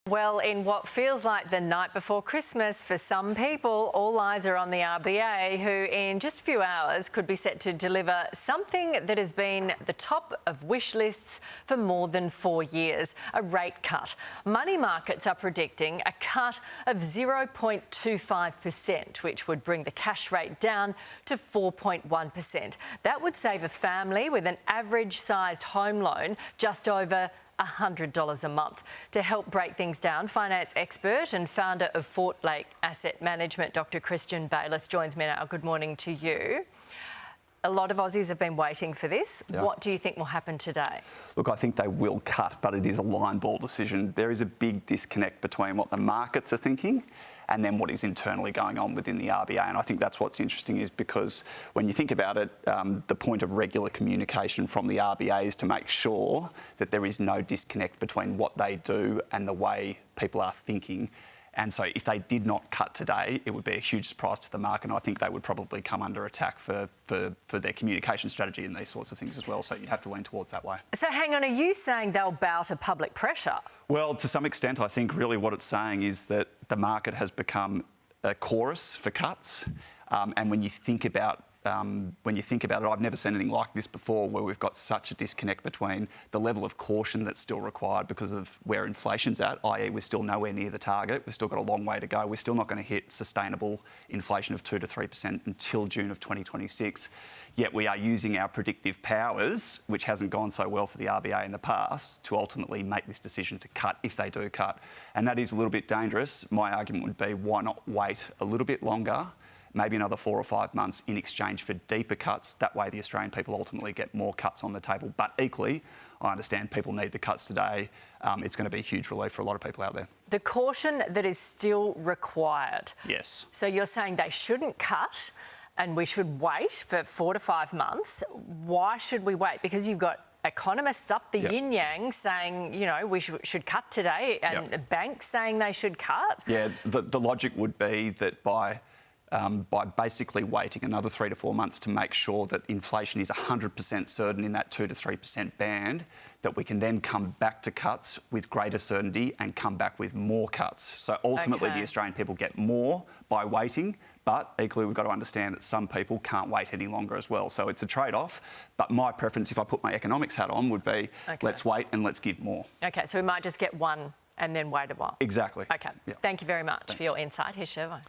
Well, in what feels like the night before Christmas for some people, all eyes are on the RBA, who in just a few hours could be set to deliver something that has been the top of wish lists for more than 4 years, a rate cut. Money markets are predicting a cut of 0.25%, which would bring the cash rate down to 4.1%. That would save a family with an average-sized home loan just over $100 a month. To help break things down, finance expert and founder of Fort Lake Asset Management, Dr. Christian Bayliss, joins me now. Good morning to you. A lot of Aussies have been waiting for this. Yeah. What do you think will happen today? Look, I think they will cut, but it is a line ball decision. There is a big disconnect between what the markets are thinking and then what is internally going on within the RBA. And I think that's what's interesting, is because when you think about it, the point of regular communication from the RBA is to make sure that there is no disconnect between what they do and the way people are thinking. And so if they did not cut today, it would be a huge surprise to the market. And I think they would probably come under attack for their communication strategy and these sorts of things as well. So you'd have to lean towards that way. So hang on, are you saying they'll bow to public pressure? Well, to some extent, I think really what it's saying is that the market has become a chorus for cuts. And when you think about it, I've never seen anything like this before, where we've got such a disconnect between the level of caution that's still required because of where inflation's at, i.e. we're still nowhere near the target. We've still got a long way to go. We're still not going to hit sustainable inflation of 2 to 3% until June of 2026. Yet we are using our predictive powers, which hasn't gone so well for the RBA in the past, to ultimately make this decision to cut if they do cut. And that is a little bit dangerous. My argument would be, why not wait a little bit longer, maybe another 4 or 5 months, in exchange for deeper cuts? That way the Australian people ultimately get more cuts on the table. But equally, I understand people need the cuts today. It's going to be a huge relief for a lot of people out there. The caution that is still required. Yes. So you're saying they shouldn't cut and we should wait for 4 to 5 months. Why should we wait? Because you've got economists up the yin-yang saying, you know, we should cut today, and banks saying they should cut. Yeah, the logic would be that by basically waiting another 3 to 4 months to make sure that inflation is 100% certain in that 2 to 3% band, that we can then come back to cuts with greater certainty and come back with more cuts. So ultimately the Australian people get more by waiting, but equally we've got to understand that some people can't wait any longer as well. So it's a trade-off, but my preference, if I put my economics hat on, would be let's wait and let's give more. Okay, so we might just get one and then wait a while. Exactly. Okay, thank you very much for your insight. Here's Shervo.